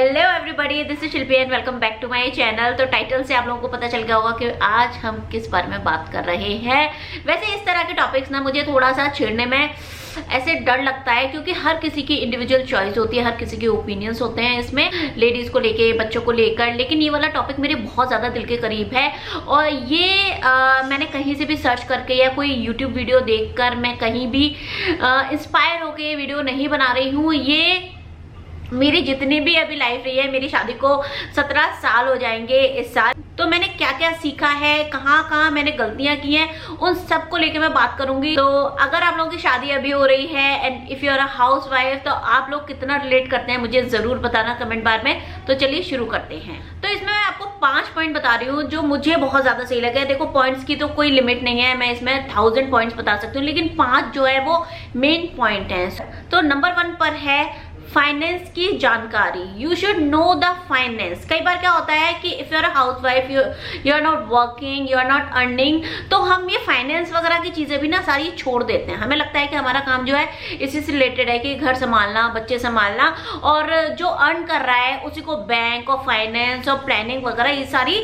Hello everybody, this is Shilpi and welcome back to my channel. तो title से आप लोगों को पता चल गया होगा कि आज हम किस बारे में बात कर रहे हैं। वैसे इस तरह के टॉपिक्स ना मुझे थोड़ा सा छेड़ने में ऐसे डर लगता है, क्योंकि हर किसी की इंडिविजुअल चॉइस होती है, हर किसी के ओपिनियंस होते हैं इसमें, लेडीज को लेके, बच्चों को लेकर। लेकिन ये वाला टॉपिक मेरे बहुत ज़्यादा दिल के करीब है और ये मैंने कहीं से भी सर्च करके या कोई यूट्यूब वीडियो देखकर मैं कहीं भी इंस्पायर होके ये वीडियो नहीं बना रही हूँ। ये मेरी जितनी भी अभी लाइफ रही है, मेरी शादी को 17 साल हो जाएंगे इस साल, तो मैंने क्या क्या सीखा है, कहाँ कहाँ मैंने गलतियां की हैं, उन सब को लेके मैं बात करूंगी। तो अगर आप लोगों की शादी अभी हो रही है and if you are a housewife, तो आप लोग कितना रिलेट करते हैं मुझे जरूर बताना कमेंट बार में। तो चलिए शुरू करते हैं। तो इसमें मैं आपको 5 पॉइंट बता रही हूँ जो मुझे बहुत ज्यादा सही लगे। देखो, पॉइंट्स की तो कोई लिमिट नहीं है, मैं इसमें 1000 पॉइंट्स बता सकती हूँ, लेकिन 5 जो है वो मेन पॉइंट है। तो नंबर 1 पर है फाइनेंस की जानकारी। You should know the finance. कई बार क्या होता है कि if you are a housewife, you are not working, you are not earning, तो हम ये फाइनेंस वगैरह की चीजें भी ना सारी छोड़ देते हैं। हमें लगता है कि हमारा काम जो है इसी से रिलेटेड है कि घर संभालना, बच्चे संभालना, और जो अर्न कर रहा है उसी को बैंक और फाइनेंस और प्लानिंग वगैरह ये सारी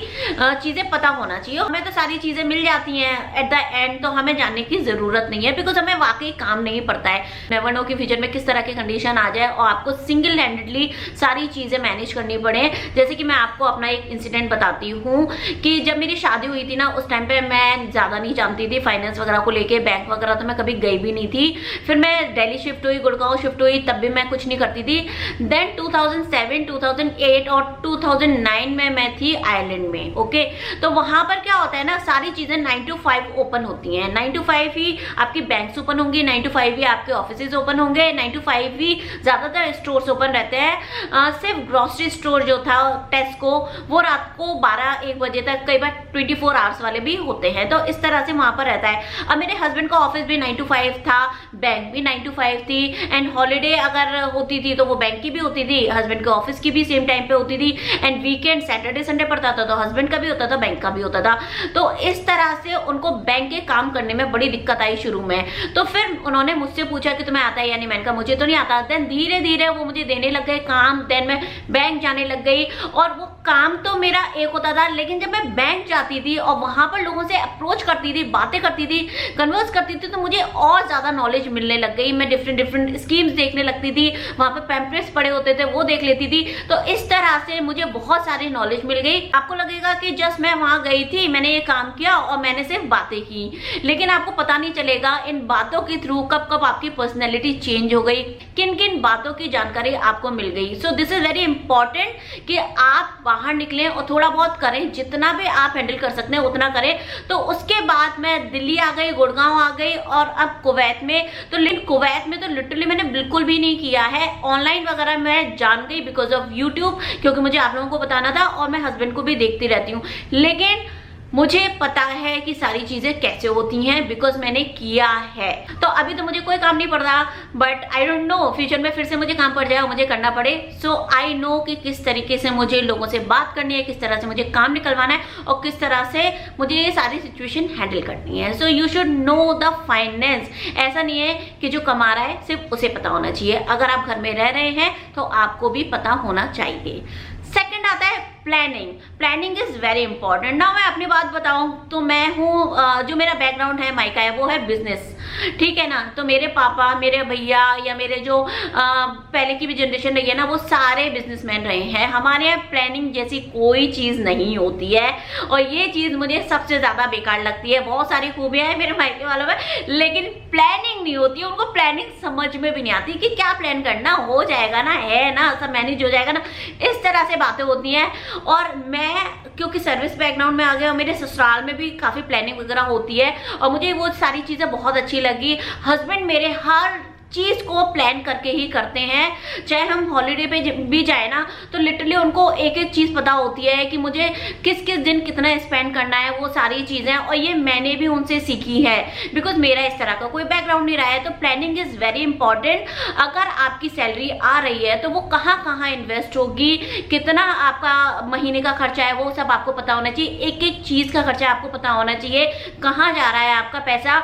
चीजें पता होना चाहिए। हमें तो सारी चीजें मिल जाती हैं एट द एंड, तो हमें जानने की जरूरत नहीं है, बिकॉज हमें वाकई काम नहीं पड़ता है। नेवर नो कि फ्यूचर में किस तरह की कंडीशन आ जाए और आपको सिंगल हैंडेडली सारी चीजें मैनेज करनी पड़े। जैसे कि मैं आपको अपना एक इंसिडेंट बताती हूँ कि जब मेरी शादी हुई थी ना, उस टाइम पे मैं ज्यादा नहीं जानती थी फाइनेंस वगैरह को लेके, बैंक वगैरह तो मैं कभी गई भी नहीं थी। फिर मैं दिल्ली शिफ्ट हुई, गुड़गांव शिफ्ट हुई, तब भी मैं कुछ नहीं करती थी। देन 2007, 2008 और 2009 में मैं थी आयरलैंड में। ओके, तो वहां पर क्या होता है ना, सारी चीजें 9 to 5 ओपन होती हैं। 9 to 5 ही आपकी बैंक्स ओपन होंगी, 9 to 5 ही आपके ऑफिसेज ओपन होंगे, 9 to 5 ही ज्यादातर स्टोर्स ओपन रहते हैं। सिर्फ ग्रोसरी स्टोर जो था टेस्को, वो रात को 12-1 बजे तक, कई बार 24 आवर्स वाले भी होते हैं। तो इस तरह से वहां पर रहता है। अब मेरे हस्बैंड का ऑफिस भी 9 to 5 था, बैंक भी 9 to 5 थी, एंड हॉलीडे अगर होती थी तो वो बैंक की भी होती थी, हस्बैंड के ऑफिस की भी सेम टाइम पे होती थी, एंड वीकेंड सैटरडे संडे पड़ता था तो हस्बैंड का भी होता था, बैंक का भी होता था। तो इस तरह से उनको बैंक के काम करने में बड़ी दिक्कत आई शुरू में। तो फिर उन्होंने मुझसे पूछा कि तुम्हें आता है या नहीं। मैंने कहा मुझे तो नहीं आता। देन धीरे धीरे वो मुझे देने लग गए काम, देन मैं बैंक जाने लग गई, और वो काम तो मेरा एक होता था, लेकिन जब मैं बैंक जाती थी और वहां पर लोगों से अप्रोच करती थी, बातें करती थी, कन्वर्स करती थी, तो मुझे और ज्यादा नॉलेज मिलने लग गई। मैं डिफरेंट स्कीम्स देखने लगती थी, वहां पर पैम्पलेट्स पड़े होते थे वो देख लेती थी। तो इस तरह से मुझे बहुत सारी नॉलेज मिल गई। आपको लगेगा कि जस्ट मैं वहां गई थी, मैंने ये काम किया और मैंने सिर्फ बातें की, लेकिन आपको पता नहीं चलेगा इन बातों के थ्रू कब कब आपकी पर्सनैलिटी चेंज हो गई, किन किन बातों की जानकारी आपको मिल गई। So this is very important कि आप बाहर निकलें और थोड़ा बहुत करें, जितना भी आप हैंडल कर सकते हैं उतना करें। तो उसके बाद मैं दिल्ली आ गई, गुड़गांव आ गई, और अब कुवैत में। तो लेकिन कुवैत में तो लिटरली मैंने बिल्कुल भी नहीं किया है। ऑनलाइन वगैरह मैं जान गई बिकॉज ऑफ यूट्यूब, क्योंकि मुझे आप लोगों को बताना था और मैं हस्बैंड को भी देखती रहती हूँ। लेकिन मुझे पता है कि सारी चीजें कैसे होती हैं बिकॉज मैंने किया है। तो अभी तो मुझे कोई काम नहीं पड़ रहा, but I don't know future में फिर से मुझे काम पड़ जाए और मुझे करना पड़े। सो आई नो कि किस तरीके से मुझे लोगों से बात करनी है, किस तरह से मुझे काम निकलवाना है और किस तरह से मुझे ये सारी सिचुएशन हैंडल करनी है। So you should know the finance. ऐसा नहीं है कि जो कमा रहा है सिर्फ उसे पता होना चाहिए, अगर आप घर में रह रहे हैं तो आपको भी पता होना चाहिए। सेकंड आता है planning. Planning is very important. ना मैं अपनी बात बताऊं तो मैं हूँ, जो मेरा बैकग्राउंड है मायका है वो है बिजनेस, ठीक है ना। तो मेरे पापा, मेरे भैया या मेरे जो पहले की भी जनरेशन रही है ना, वो सारे बिजनेसमैन रहे हैं। हमारे यहाँ प्लानिंग जैसी कोई चीज नहीं होती है, और ये चीज मुझे सबसे ज्यादा बेकार लगती है। बहुत सारी खूबियां हैं मेरे मायके वालों में, लेकिन प्लानिंग नहीं होती। उनको प्लानिंग समझ में भी नहीं आती कि क्या प्लान करना, हो जाएगा ना, है ना, सब मैनेज हो जाएगा ना, इस तरह से बातें होती हैं। और मैं क्योंकि सर्विस बैकग्राउंड में आ गया और मेरे ससुराल में भी काफी प्लानिंग वगैरह होती है और मुझे वो सारी चीजें बहुत अच्छी लगी। हस्बैंड मेरे हर चीज को प्लान करके ही करते हैं। चाहे हम हॉलीडे पे भी जाए ना, तो लिटरली उनको एक एक चीज पता होती है कि मुझे किस किस दिन कितना स्पेंड करना है, वो सारी चीजें। और ये मैंने भी उनसे सीखी है बिकॉज मेरा इस तरह का कोई बैकग्राउंड नहीं रहा है। तो प्लानिंग इज वेरी इंपॉर्टेंट। अगर आपकी सैलरी आ रही है तो वो कहाँ कहाँ इन्वेस्ट होगी, कितना आपका महीने का खर्चा है, वो सब आपको पता होना चाहिए। एक एक चीज का खर्चा आपको पता होना चाहिए, कहाँ जा रहा है आपका पैसा।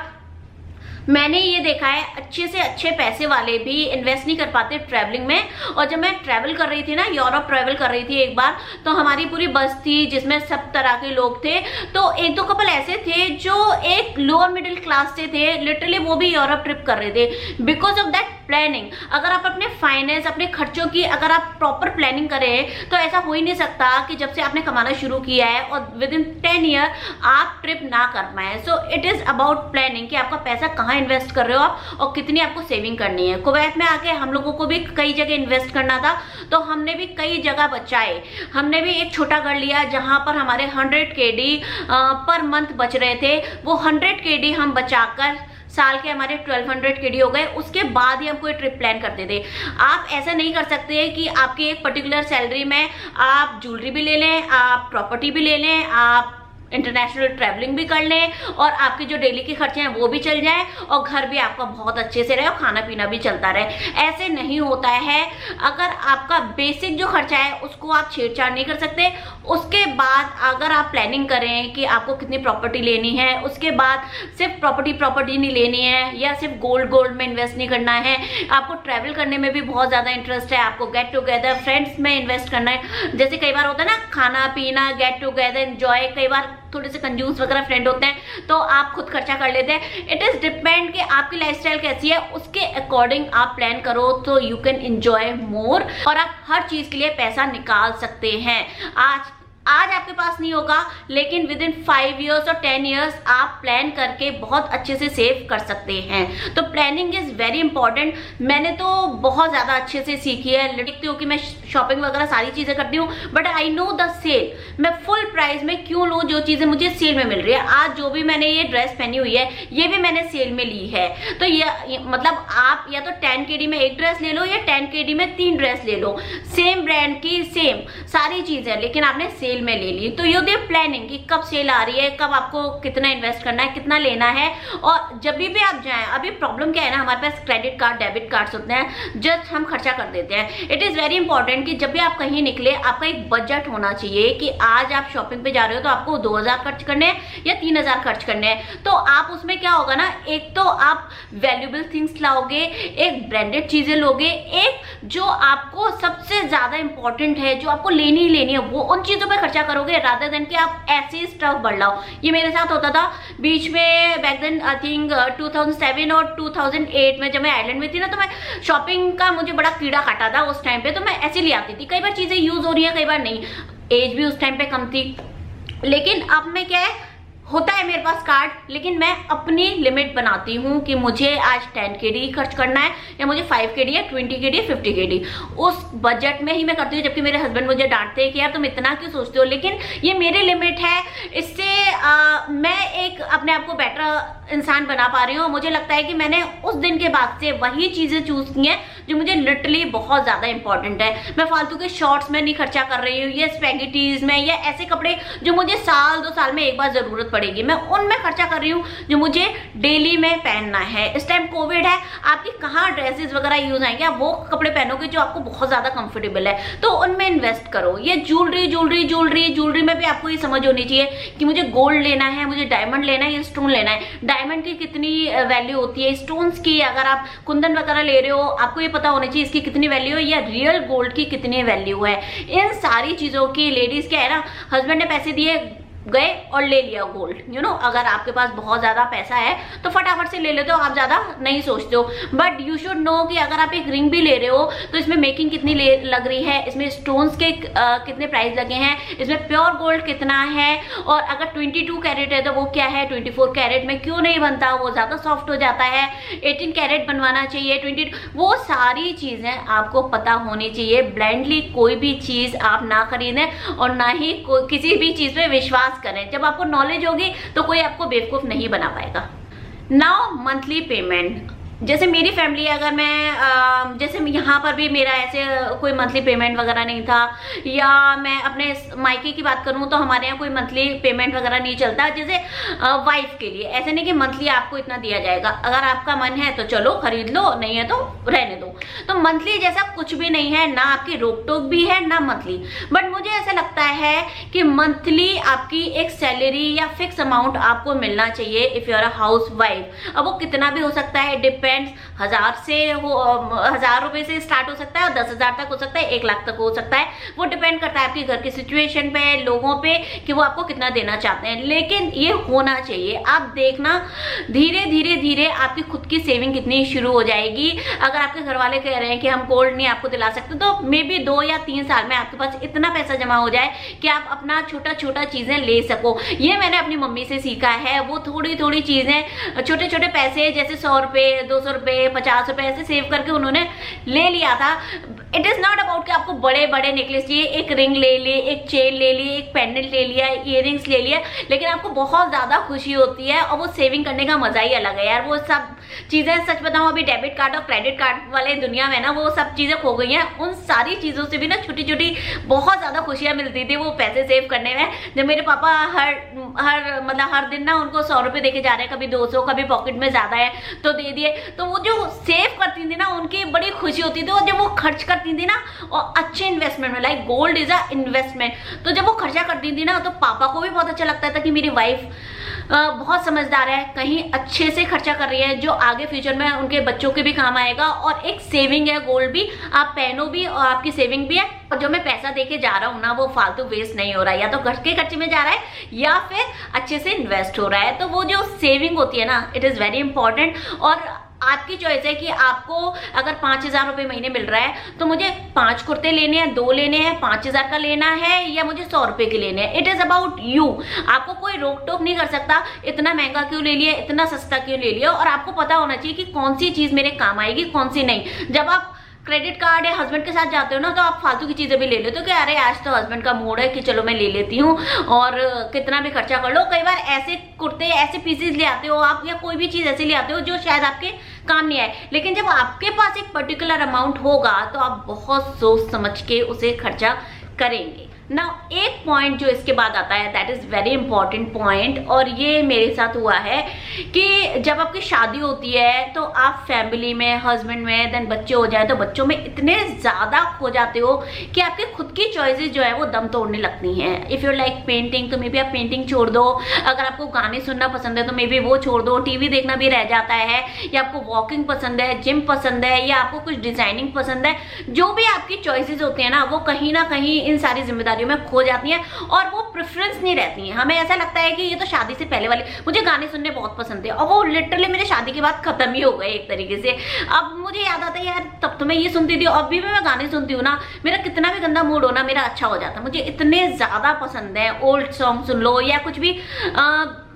मैंने ये देखा है अच्छे से अच्छे पैसे वाले भी इन्वेस्ट नहीं कर पाते ट्रैवलिंग में। और जब मैं ट्रैवल कर रही थी ना, यूरोप ट्रैवल कर रही थी एक बार, तो हमारी पूरी बस थी जिसमें सब तरह के लोग थे। तो एक दो कपल ऐसे थे जो एक लोअर मिडिल क्लास से थे, लिटरली वो भी यूरोप ट्रिप कर रहे थे बिकॉज ऑफ दैट प्लानिंग। अगर आप अपने फाइनेंस, अपने खर्चों की अगर आप प्रॉपर प्लानिंग करें तो ऐसा हो ही नहीं सकता कि जब से आपने कमाना शुरू किया है और विद इन 10 ईयर आप ट्रिप ना कर पाए। So it is about planning कि आपका पैसा कहाँ इन्वेस्ट कर रहे हो आप और कितनी आपको सेविंग करनी है। कुवैत में आके हम लोगों को भी कई जगह इन्वेस्ट करना था, तो हमने भी कई जगह बचाए। हमने भी एक छोटा घर लिया जहां पर हमारे 100 KD पर मंथ बच रहे थे। वो 100 KD हम बचाकर साल के हमारे 1200 KD हो गए। उसके बाद ही हम कोई ट्रिप प्लान करते थे। आप ऐसा नहीं कर सकते कि आपकी एक पर्टिकुलर सैलरी में आप ज्वेलरी भी ले लें, आप प्रॉपर्टी भी ले लें, आप इंटरनेशनल ट्रैवलिंग भी कर लें और आपके जो डेली के खर्चे हैं वो भी चल जाए और घर भी आपका बहुत अच्छे से रहे और खाना पीना भी चलता रहे। ऐसे नहीं होता है। अगर आपका बेसिक जो खर्चा है उसको आप छेड़छाड़ नहीं कर सकते। उसके बाद अगर आप प्लानिंग करें कि आपको कितनी प्रॉपर्टी लेनी है, उसके बाद सिर्फ प्रॉपर्टी नहीं लेनी है या सिर्फ गोल्ड में इन्वेस्ट नहीं करना है, आपको ट्रैवल करने में भी बहुत ज़्यादा इंटरेस्ट है, आपको गेट टुगेदर फ्रेंड्स में इन्वेस्ट करना है। जैसे कई बार होता है ना, खाना पीना, गेट टुगेदर, एंजॉय, कई बार थोड़े से कंजूस वगैरह फ्रेंड होते हैं तो आप खुद खर्चा कर लेते हैं। इट इज डिपेंड कि आपकी लाइफस्टाइल कैसी है, उसके अकॉर्डिंग आप प्लान करो तो यू कैन एंजॉय मोर और आप हर चीज के लिए पैसा निकाल सकते हैं। आज आपके पास नहीं होगा लेकिन विद इन 5 ईयर्स और 10 ईयर्स आप प्लान करके बहुत अच्छे से सेव कर सकते हैं। तो प्लानिंग इज वेरी इंपॉर्टेंट। मैंने तो बहुत ज्यादा अच्छे से सीखी है। देखती हूँ कि मैं शॉपिंग वगैरह सारी चीजें करती हूँ, but I know the sale. मैं फुल प्राइस में क्यों लूँ जो चीजें मुझे सेल में मिल रही है। आज जो भी मैंने ये ड्रेस पहनी हुई है ये भी मैंने सेल में ली है। तो ये मतलब आप या तो 10 KD में एक ड्रेस ले लो या 10 KD में 3 ड्रेस ले लो, सेम ब्रांड की सेम सारी चीजें, लेकिन आपने सेल में ले ली। तो ये होती है प्लानिंग कि कब सेल आ रही है, कब आपको कितना इन्वेस्ट करना है, कितना लेना है। और जब भी आप जाएं, अभी प्रॉब्लम क्या है ना, हमारे पास क्रेडिट कार्ड, डेबिट कार्ड्स होते हैं, जस्ट हम खर्चा कर देते हैं। इट इज वेरी इंपॉर्टेंट कि जब भी आप कहीं निकले आपका एक बजट होना चाहिए कि आज आप शॉपिंग पे जा रहे हो तो आपको 2000 खर्च करने हैं या 3000 खर्च करने हैं। तो आप उसमें क्या होगा ना, एक तो आप वैल्यूएबल थिंग्स लाओगे, एक ब्रांडेड चीजें लोगे, एक जो आपको सबसे ज्यादा इंपॉर्टेंट है, जो आपको लेनी ही लेनी है, वो उन चीजों पर खर्चा करोगे रादर देन कि आप ऐसे ही स्टफ बढ़ लाओ। ये मेरे साथ होता था बीच में, बैक देन आई थिंक 2007 और 2008 में जब मैं आइलैंड में थी ना, तो मैं शॉपिंग का मुझे बड़ा कीड़ा काटा था उस टाइम पे। तो मैं ऐसे ले आती थी, कई बार चीजें यूज हो रही है कई बार नहीं, एज भी उस टाइम पे कम थी। लेकिन अब मैं क्या है, होता है मेरे पास कार्ड, लेकिन मैं अपनी लिमिट बनाती हूँ कि मुझे आज 10 KD खर्च करना है या मुझे 5 KD या 20 KD या 50 KD, उस बजट में ही मैं करती हूँ। जबकि मेरे हस्बैंड मुझे डांटते हैं कि यार तुम इतना क्यों सोचते हो, लेकिन ये मेरी लिमिट है। इससे मैं एक अपने आप को बेटर इंसान बना पा रही हूँ। मुझे लगता है कि मैंने उस दिन के बाद से वही चीजें चूज की हैं जो मुझे लिटरली बहुत ज्यादा इंपॉर्टेंट है। मैं फालतू के शॉर्ट्स में नहीं खर्चा कर रही हूँ, या स्पैगेटीज में, या ऐसे कपड़े जो मुझे साल 2 साल में एक बार जरूरत पड़ेगी, मैं उनमें खर्चा कर रही हूँ जो मुझे डेली में पहनना है। इस टाइम कोविड है, आपकी कहाँ ड्रेसेस वगैरह यूज आएंगे, आप वो कपड़े पहनोगे जो आपको बहुत ज्यादा कंफर्टेबल है, तो उनमें इन्वेस्ट करो। ये ज्वेलरी में भी आपको ये समझ होनी चाहिए कि मुझे गोल्ड लेना है, मुझे डायमंड लेना है या स्टोन लेना है। डायमंड की कितनी वैल्यू होती है, स्टोन्स की, अगर आप कुंदन वगैरह ले रहे हो आपको ये पता होना चाहिए इसकी कितनी वैल्यू है, या रियल गोल्ड की कितनी वैल्यू है। इन सारी चीजों की लेडीज क्या है ना, हस्बैंड ने पैसे दिए, गए और ले लिया गोल्ड। यू नो, अगर आपके पास बहुत ज्यादा पैसा है तो फटाफट से ले लेते हो, आप ज्यादा नहीं सोचते हो। बट यू शुड नो कि अगर आप एक रिंग भी ले रहे हो तो इसमें मेकिंग कितनी लग रही है, इसमें स्टोन्स के कितने प्राइस लगे हैं, इसमें प्योर गोल्ड कितना है, और अगर 22 कैरेट है तो वो क्या है, 24 कैरेट में क्यों नहीं बनता, वो ज्यादा सॉफ्ट हो जाता है, 18 कैरेट बनवाना चाहिए, 20, वो सारी चीजें आपको पता होनी चाहिए। ब्लाइंडली कोई भी चीज आप ना खरीदें और ना ही किसी भी चीज पे विश्वास करें। जब आपको नॉलेज होगी तो कोई आपको बेवकूफ नहीं बना पाएगा। नाउ मंथली पेमेंट, जैसे मेरी फैमिली, अगर मैं जैसे यहाँ पर भी मेरा ऐसे कोई मंथली पेमेंट वगैरह नहीं था, या मैं अपने मायके की बात करूँ तो हमारे यहाँ कोई मंथली पेमेंट वगैरह नहीं चलता। जैसे वाइफ के लिए ऐसे नहीं कि मंथली आपको इतना दिया जाएगा, अगर आपका मन है तो चलो खरीद लो, नहीं है तो रहने दो। तो मंथली जैसा कुछ भी नहीं है, ना आपकी रोक टोक भी है ना मंथली। बट मुझे ऐसा लगता है कि मंथली आपकी एक सैलरी या फिक्स अमाउंट आपको मिलना चाहिए if you are a housewife. अब वो कितना भी हो सकता है, डिपेंड्स, 1000 रुपए से स्टार्ट हो सकता है और 10,000 तक हो सकता है, 1 लाख तक हो सकता है। वो डिपेंड करता है आपके घर की सिचुएशन पे, लोगों पे, कि वो आपको कितना देना चाहते हैं। लेकिन ये होना चाहिए। आप देखना धीरे धीरे धीरे आपकी खुद की सेविंग कितनी शुरू हो जाएगी। अगर आपके घर वाले कह रहे हैं कि हम गोल्ड नहीं आपको दिला सकते, तो मे बी 2 या 3 साल में आपके पास इतना पैसा जमा हो जाए कि आप अपना छोटा छोटा चीजें ले सको। ये मैंने अपनी मम्मी से सीखा है। वो थोड़ी थोड़ी चीजें, छोटे छोटे पैसे, जैसे 100 रुपए, 200 रुपए, 50 रुपए ऐसे सेव करके उन्होंने ले लिया था। इट इज नॉट अबाउट कि आपको बड़े बड़े नेकलेस चाहिए, एक रिंग ले लिए, एक चेन ले लिए, एक पेंडेंट ले लिया, इयररिंग्स ले लिया, लेकिन आपको बहुत ज्यादा खुशी होती है और वो सेविंग करने का मजा ही अलग है यार। वो सब चीजें, सच बताऊं, अभी डेबिट कार्ड और क्रेडिट कार्ड वाले दुनिया में ना वो सब चीजें खो गई हैं। उन सारी चीजों से भी ना छोटी छोटी बहुत ज्यादा खुशियां मिलती थी वो पैसे सेव करने में। जब मेरे पापा हर दिन ना उनको 100 रुपए देके जा रहे हैं, कभी 200, कभी पॉकेट में ज्यादा है तो दे दिए, तो वो जो सेव करती थी ना उनकी बड़ी खुशी होती थी। और जब वो खर्च करती थी ना, और अच्छे इन्वेस्टमेंट में, like gold is a investment, तो जब वो खर्चा करती थी ना तो पापा को भी बहुत अच्छा लगता था कि मेरी वाइफ बहुत समझदार है, कहीं अच्छे से खर्चा कर रही है जो आगे फ्यूचर में उनके बच्चों के भी काम आएगा। और एक सेविंग है, गोल्ड भी आप पहनो भी और आपकी सेविंग भी है। और जो मैं पैसा देके जा रहा हूँ ना वो फालतू वेस्ट नहीं हो रहा है, या तो घर के खर्चे में जा रहा है या फिर अच्छे से इन्वेस्ट हो रहा है। तो वो जो सेविंग होती है ना, इट इज वेरी इंपॉर्टेंट। और आपकी चॉइस है कि आपको अगर 5,000 रुपए महीने मिल रहा है तो मुझे 5 कुर्ते लेने हैं, 2 लेने हैं, 5,000 का लेना है, या मुझे 100 रुपए के लेने हैं। It is about you. आपको कोई रोक टोक नहीं कर सकता इतना महंगा क्यों ले लिया, इतना सस्ता क्यों ले लिया। और आपको पता होना चाहिए कि कौन सी चीज मेरे काम आएगी, कौन सी नहीं। जब आप क्रेडिट कार्ड या हस्बैंड के साथ जाते हो ना तो आप फालतू की चीजें भी ले लेते हो कि अरे आज तो हस्बैंड का मूड है कि चलो मैं ले लेती हूँ, और कितना भी खर्चा कर लो। कई बार ऐसे कुर्ते, ऐसे पीसेस ले आते हो आप, या कोई भी चीज ऐसी ले आते हो जो शायद आपके काम नहीं आए। लेकिन जब आपके पास एक पर्टिकुलर अमाउंट होगा तो आप बहुत सोच समझ के उसे खर्चा करेंगे ना। एक पॉइंट जो इसके बाद आता है, that is very important point, और ये मेरे साथ हुआ है कि जब आपकी शादी होती है तो आप फैमिली में, हस्बैंड में, देन बच्चे हो जाए तो बच्चों में इतने ज्यादा खो जाते हो कि आपके खुद की चॉइसेस जो है वो दम तोड़ने लगती हैं। इफ यू लाइक पेंटिंग तो मे बी आप पेंटिंग छोड़ दो, अगर आपको गाने सुनना पसंद है तो मे बी वो छोड़ दो, टीवी देखना भी रह जाता है, या आपको वॉकिंग पसंद है, जिम पसंद है, या आपको कुछ डिजाइनिंग पसंद है। जो भी आपकी चॉइसेस होती है ना वो कहीं ना कहीं इन सारी जिम्मेदारियों में खो जाती हैं, और वो प्रेफरेंस नहीं रहती हैं। हमें ऐसा लगता है कि ये तो शादी से पहले वाली, मुझे गाने सुनने बहुत पसंद थे और वो लिटरली मेरे शादी के बाद खत्म ही हो गए एक तरीके से। अब मुझे याद आता है यार तब तो मैं ये सुनती थी, अभी भी मैं गाने सुनती हूँ ना, मेरा कितना भी गंदा मूड हो ना मेरा अच्छा हो जाता है। मुझे इतने ज्यादा पसंद है। ओल्ड सॉन्ग सुन लो या कुछ भी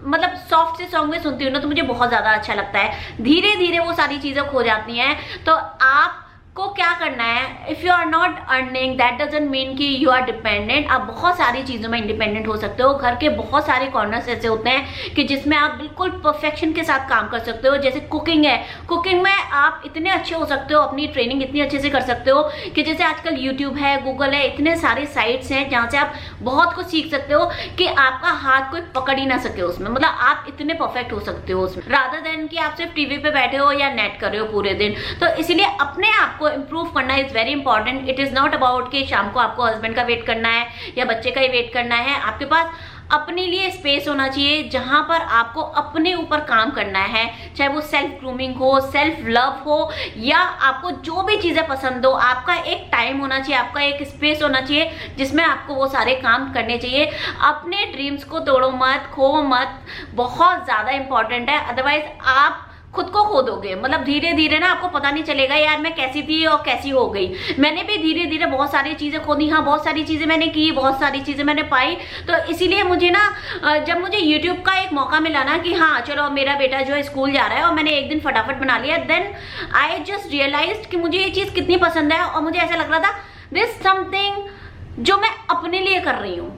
मतलब सॉफ्ट से सॉन्ग में सुनती हूँ ना तो मुझे बहुत ज्यादा अच्छा लगता है। धीरे धीरे वो सारी चीजें खो जाती हैं। तो आप को क्या करना है, if you are not earning that doesn't mean कि यू आर डिपेंडेंट। आप बहुत सारी चीजों में इंडिपेंडेंट हो सकते हो। घर के बहुत सारे कॉर्नर्स ऐसे होते हैं कि जिसमें आप बिल्कुल परफेक्शन के साथ काम कर सकते हो। जैसे कुकिंग है, कुकिंग में आप इतने अच्छे हो सकते हो, अपनी ट्रेनिंग इतनी अच्छे से कर सकते हो कि जैसे आजकल यूट्यूब है, गूगल है, इतने सारे साइट्स हैं जहाँ से आप बहुत कुछ सीख सकते हो कि आपका हाथ कोई पकड़ ही ना सके उसमें। मतलब आप इतने परफेक्ट हो सकते हो उसमें, रादर देन कि आप सिर्फ टीवी पे बैठे हो या नेट कर रहे हो पूरे दिन। तो इसलिए अपने आप को इम्प्रूव करना is very important. It is not about कि शाम को आपको हस्बैंड का वेट करना है या बच्चे का ही वेट करना है। आपके पास अपने लिए स्पेस होना चाहिए जहां पर आपको अपने ऊपर काम करना है, चाहे वो सेल्फ ग्रूमिंग हो, सेल्फ लव हो, या आपको जो भी चीजें पसंद हो। आपका एक टाइम होना चाहिए, आपका एक स्पेस होना चाहिए जिसमें आपको वो सारे काम करने चाहिए। अपने ड्रीम्स को तोड़ो मत, खो मत, बहुत ज्यादा इंपॉर्टेंट है। अदरवाइज आप खुद को खो दोगे। मतलब धीरे धीरे ना आपको पता नहीं चलेगा यार मैं कैसी थी और कैसी हो गई। मैंने भी धीरे धीरे बहुत सारी चीजें खो दी। हाँ, बहुत सारी चीजें मैंने की, बहुत सारी चीजें मैंने पाई। तो इसीलिए मुझे ना जब मुझे यूट्यूब का एक मौका मिला ना कि हाँ चलो मेरा बेटा जो है स्कूल जा रहा है और मैंने एक दिन फटाफट बना लिया, देन आई जस्ट रियलाइज्ड कि मुझे ये चीज कितनी पसंद है। और मुझे ऐसा लग रहा था दिस समथिंग जो मैं अपने लिए कर रही हूँ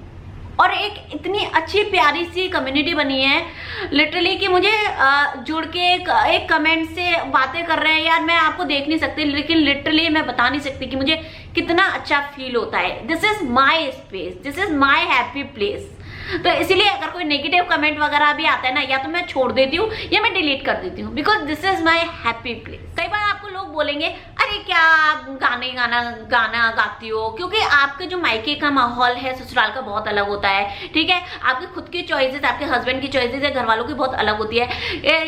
और एक इतनी अच्छी प्यारी सी कम्युनिटी बनी है लिटरली कि मुझे जुड़ के एक कमेंट से बातें कर रहे हैं यार, मैं आपको देख नहीं सकती लेकिन लिटरली मैं बता नहीं सकती कि मुझे कितना अच्छा फील होता है। This is my space, this is my happy place. तो इसीलिए अगर कोई नेगेटिव कमेंट वगैरह भी आता है ना, या तो मैं छोड़ देती हूँ या मैं डिलीट कर देती हूँ, because this is my happy place. कई बार आपको लोग बोलेंगे अरे क्या आप गाना गाती हो, क्योंकि आपके जो मायके का माहौल है ससुराल का बहुत अलग होता है, ठीक है। आपकी खुद की चॉइसेस, आपके हस्बैंड की चॉइसेस है, घर वालों की बहुत अलग होती है।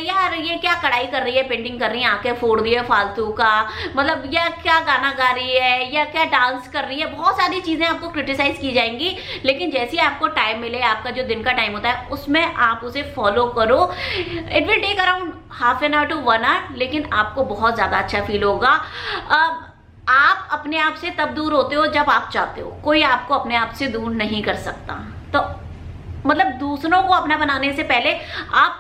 यार ये क्या कढ़ाई कर रही है, पेंटिंग कर रही है, आंखें फोड़ रही है फालतू का, मतलब या क्या गाना गा रही है या क्या डांस कर रही है, बहुत सारी चीजें आपको क्रिटिसाइज की जाएंगी। लेकिन जैसे ही आपको टाइम मिले, आपका जो दिन का टाइम होता है उसमें आप उसे फॉलो करो। It will take around half an hour to 1 hour, लेकिन आपको बहुत ज्यादा अच्छा फील होगा। आप अपने आप से तब दूर होते हो जब आप चाहते हो, कोई आपको अपने आप से दूर नहीं कर सकता। तो मतलब दूसरों को अपना बनाने से पहले आप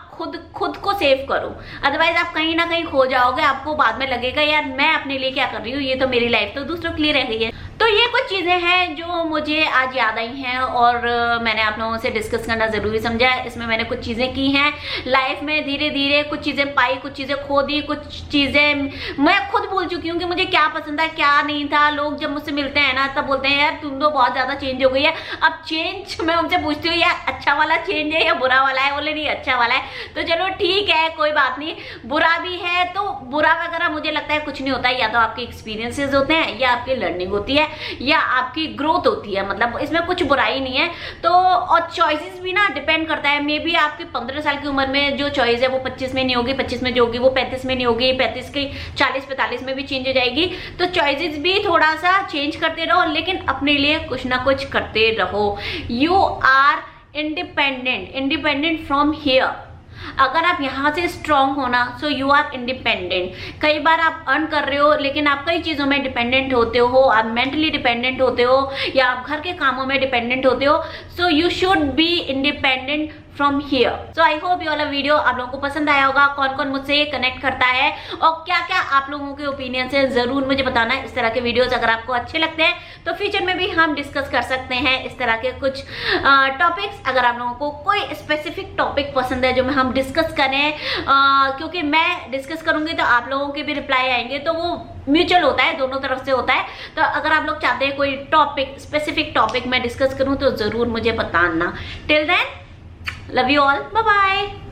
खुद को सेव करो, अदरवाइज आप कहीं ना कहीं खो जाओगे। आपको बाद में लगेगा यार मैं अपने लिए क्या कर रही हूँ, ये तो मेरी लाइफ तो दूसरों के लिए रह गई है। तो ये कुछ चीजें हैं जो मुझे आज याद आई हैं और मैंने आप लोगों से डिस्कस करना जरूरी समझा। इसमें मैंने कुछ चीजें की हैं लाइफ में, धीरे धीरे कुछ चीजें पाई, कुछ चीजें खो दी, कुछ चीजें मैं खुद भूल चुकी हूँ कि मुझे क्या पसंद था क्या नहीं था। लोग जब मुझसे मिलते हैं ना तब बोलते हैं यार तुम तो बहुत ज्यादा चेंज हो गई है। अब चेंज मैं उनसे पूछती हूँ यार अच्छा वाला चेंज है या बुरा वाला है, बोले नहीं अच्छा वाला है। तो चलो ठीक है, कोई बात नहीं, बुरा भी है तो बुरा वगैरह मुझे लगता है कुछ नहीं होता है, या तो आपके एक्सपीरियंसेस होते हैं या आपकी लर्निंग होती है या आपकी ग्रोथ होती है, मतलब इसमें कुछ बुराई नहीं है। तो और चॉइसेस भी ना डिपेंड करता है, मे बी आपकी 15 साल की उम्र में जो चॉइस है वो 25 में नहीं होगी, 25 में जो होगी वो 35 में नहीं होगी, 35 की 40-45 में भी चेंज हो जाएगी। तो चॉइसेस भी थोड़ा सा चेंज करते रहो, लेकिन अपने लिए कुछ ना कुछ करते रहो। You are independent from here. अगर आप यहाँ से स्ट्रांग होना, सो यू आर इंडिपेंडेंट। कई बार आप अर्न कर रहे हो लेकिन आप कई चीजों में डिपेंडेंट होते हो, आप मेंटली डिपेंडेंट होते हो या आप घर के कामों में डिपेंडेंट होते हो। So you should be independent from here. So I hope ये वाला वीडियो आप लोगों को पसंद आया होगा। कौन कौन मुझसे कनेक्ट करता है और क्या क्या आप लोगों के ओपिनियन है जरूर मुझे बताना। इस तरह के वीडियोस अगर आपको अच्छे लगते हैं तो फ्यूचर में भी हम डिस्कस कर सकते हैं इस तरह के कुछ टॉपिक्स। अगर आप लोगों को कोई स्पेसिफिक टॉपिक पसंद है जो हम डिस्कस करें, क्योंकि मैं डिस्कस करूंगी तो आप लोगों के भी रिप्लाई आएंगे, तो वो म्यूचुअल होता है, दोनों तरफ से होता है। तो अगर आप लोग चाहते हैं कोई टॉपिक, स्पेसिफिक टॉपिक मैं डिस्कस करूं तो जरूर मुझे बताना। Till then, love you all, bye bye।